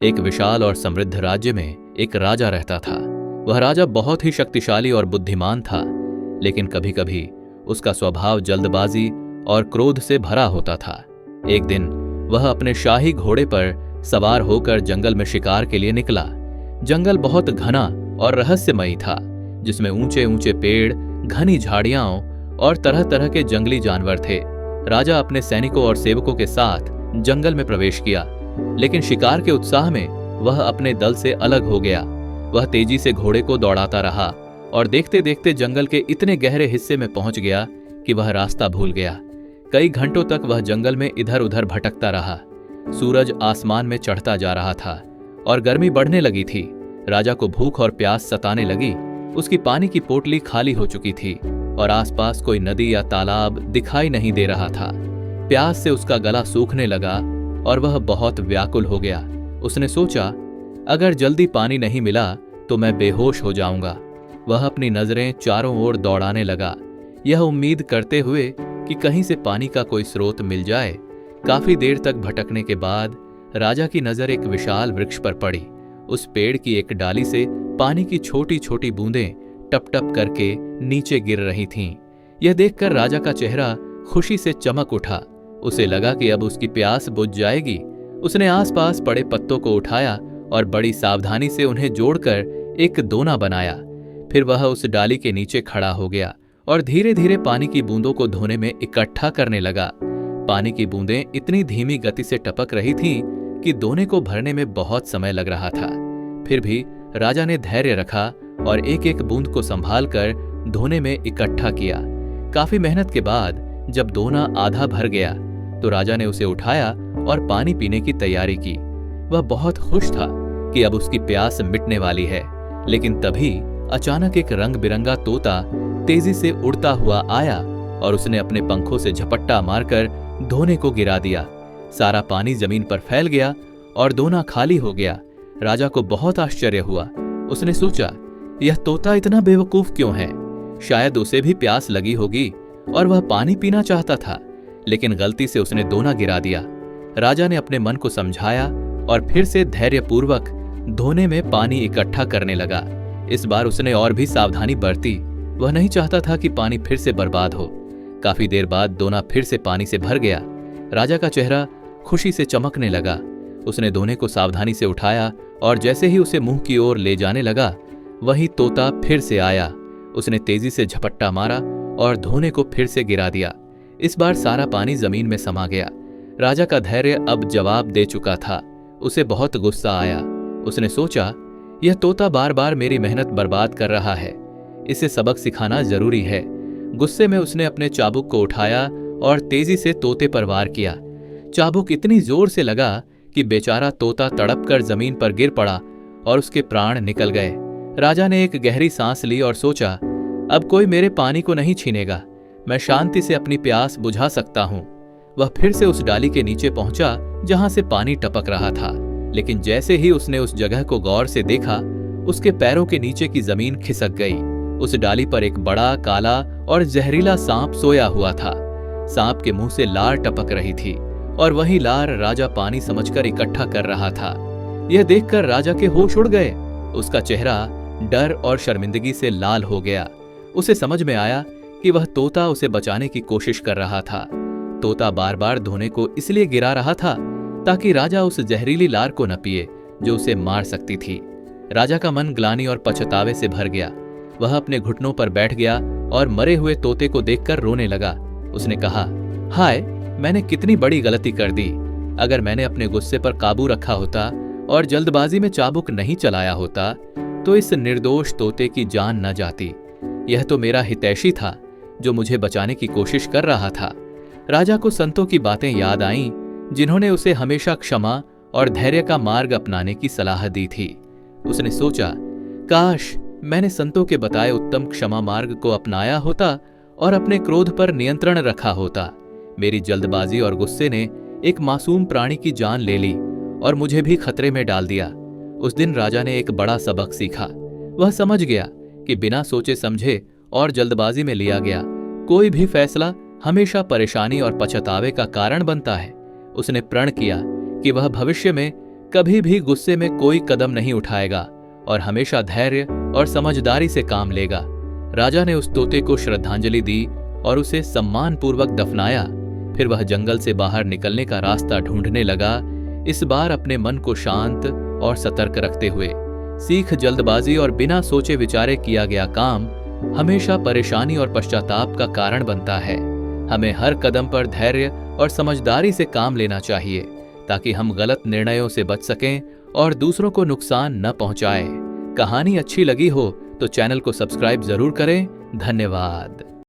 एक विशाल और समृद्ध राज्य में एक राजा रहता था। वह राजा बहुत ही शक्तिशाली और बुद्धिमान था, लेकिन कभी कभी उसका स्वभाव जल्दबाजी और क्रोध से भरा होता था। एक दिन वह अपने शाही घोड़े पर सवार होकर जंगल में शिकार के लिए निकला। जंगल बहुत घना और रहस्यमयी था, जिसमें ऊंचे ऊंचे पेड़, घनी झाड़ियां और तरह तरह के जंगली जानवर थे। राजा अपने सैनिकों और सेवकों के साथ जंगल में प्रवेश किया, लेकिन शिकार के उत्साह में वह अपने दल से अलग हो गया। वह तेजी से घोड़े को दौड़ाता रहा और देखते देखते जंगल के इतने गहरे हिस्से में पहुंच गया कि वह रास्ता भूल गया। कई घंटों तक वह जंगल में इधर उधर भटकता रहा। सूरज आसमान में चढ़ता जा रहा था और गर्मी बढ़ने लगी थी। राजा को भूख और प्यास सताने लगी। उसकी पानी की पोटली खाली हो चुकी थी और आसपास कोई नदी या तालाब दिखाई नहीं दे रहा था। प्यास से उसका गला सूखने लगा और वह बहुत व्याकुल हो गया। उसने सोचा, अगर जल्दी पानी नहीं मिला तो मैं बेहोश हो जाऊंगा। वह अपनी नजरें चारों ओर दौड़ाने लगा, यह उम्मीद करते हुए कि कहीं से पानी का कोई स्रोत मिल जाए। काफी देर तक भटकने के बाद राजा की नजर एक विशाल वृक्ष पर पड़ी। उस पेड़ की एक डाली से पानी की छोटी छोटी बूंदें टप टप करके नीचे गिर रही थीं। यह देखकर राजा का चेहरा खुशी से चमक उठा। उसे लगा कि अब उसकी प्यास बुझ जाएगी। उसने आसपास पड़े पत्तों को उठाया और बड़ी सावधानी से उन्हें जोड़कर एक दोना बनाया। फिर वह उस डाली के नीचे खड़ा हो गया और धीरे धीरे पानी की बूंदों को धोने में इकट्ठा करने लगा। पानी की बूंदें इतनी धीमी गति से टपक रही थीं कि दोने को भरने में बहुत समय लग रहा था। फिर भी राजा ने धैर्य रखा और एक एक बूंद को संभालकर धोने में इकट्ठा किया। काफी मेहनत के बाद जब दोना आधा भर गया तो राजा ने उसे उठाया और पानी पीने की तैयारी की। वह बहुत खुश था कि अब उसकी प्यास मिटने वाली है। लेकिन तभी अचानक एक रंग बिरंगा तोता तेजी से उड़ता हुआ आया और उसने अपने पंखों से झपट्टा मारकर दोने को गिरा दिया। सारा पानी जमीन पर फैल गया और दोना खाली हो गया। राजा को बहुत आश्चर्य हुआ। उसने सोचा, यह तोता इतना बेवकूफ क्यों है? शायद उसे भी प्यास लगी होगी और वह पानी पीना चाहता था, लेकिन गलती से उसने दोना गिरा दिया। राजा ने अपने मन को समझाया और फिर से धैर्यपूर्वक धोने में पानी इकट्ठा करने लगा। इस बार उसने और भी सावधानी बरती। वह नहीं चाहता था कि पानी फिर से बर्बाद हो। काफी देर बाद दोना फिर से पानी से भर गया। राजा का चेहरा खुशी से चमकने लगा। उसने दोने को सावधानी से उठाया और जैसे ही उसे मुंह की ओर ले जाने लगा, वही तोता फिर से आया। उसने तेजी से झपट्टा मारा और धोने को फिर से गिरा दिया। इस बार सारा पानी जमीन में समा गया। राजा का धैर्य अब जवाब दे चुका था। उसे बहुत गुस्सा आया। उसने सोचा, यह तोता बार बार मेरी मेहनत बर्बाद कर रहा है। इसे सबक सिखाना जरूरी है। गुस्से में उसने अपने चाबुक को उठाया और तेजी से तोते पर वार किया। चाबुक इतनी जोर से लगा कि बेचारा तोता तड़पकर जमीन पर गिर पड़ा और उसके प्राण निकल गए। राजा ने एक गहरी सांस ली और सोचा, अब कोई मेरे पानी को नहीं छीनेगा। मैं शांति से अपनी प्यास बुझा सकता हूं। वह फिर से उस डाली के नीचे पहुंचा जहां से पानी टपक रहा था, लेकिन जैसे ही उसने उस जगह को गौर से देखा, उसके पैरों के नीचे की जमीन खिसक गई। उस डाली पर एक बड़ा काला और जहरीला सांप सोया हुआ था। सांप के मुंह से लार टपक रही थी और वही लार राजा पानी समझकर इकट्ठा कर रहा था। यह देखकर राजा के होश उड़ गए। उसका चेहरा डर और शर्मिंदगी से लाल हो गया। उसे समझ में आया कि वह तोता उसे बचाने की कोशिश कर रहा था। तोता बार बार धोने को इसलिए गिरा रहा था ताकि राजा उस जहरीली लार को न पिए जो उसे मार सकती थी। राजा का मन ग्लानि और पछतावे से भर गया। वह अपने घुटनों पर बैठ गया और मरे हुए तोते को देखकर रोने लगा। उसने कहा, हाय, मैंने कितनी बड़ी गलती कर दी। अगर मैंने अपने गुस्से पर काबू रखा होता और जल्दबाजी में चाबुक नहीं चलाया होता तो इस निर्दोष तोते की जान न जाती। यह तो मेरा हितैषी था जो मुझे बचाने की कोशिश कर रहा था। राजा को संतों की बातें याद आईं, जिन्होंने उसे हमेशा क्षमा और धैर्य का मार्ग अपनाने की सलाह दी थी। उसने सोचा, काश मैंने संतों के बताए उत्तम क्षमा मार्ग को अपनाया होता और अपने क्रोध पर नियंत्रण रखा होता। मेरी जल्दबाजी और गुस्से ने एक मासूम प्राणी की जान ले ली और मुझे भी खतरे में डाल दिया। उस दिन राजा ने एक बड़ा सबक सीखा। वह समझ गया कि बिना सोचे समझे और जल्दबाजी में लिया गया कोई भी फैसला हमेशा परेशानी और पछतावे का कारण बनता है। उसने प्रण किया कि वह भविष्य में कभी भी गुस्से में कोई कदम नहीं उठाएगा और हमेशा धैर्य और समझदारी से काम लेगा। राजा ने उस तोते को श्रद्धांजलि दी और उसे सम्मानपूर्वक दफनाया। फिर वह जंगल से बाहर निकलने का रास्ता ढूंढने लगा, इस बार अपने मन को शांत और सतर्क रखते हुए। सीख जल्दबाजी और बिना सोचे विचारे किया गया काम हमेशा परेशानी और पश्चाताप का कारण बनता है। हमें हर कदम पर धैर्य और समझदारी से काम लेना चाहिए ताकि हम गलत निर्णयों से बच सकें और दूसरों को नुकसान न पहुंचाएं। कहानी अच्छी लगी हो तो चैनल को सब्सक्राइब जरूर करें। धन्यवाद।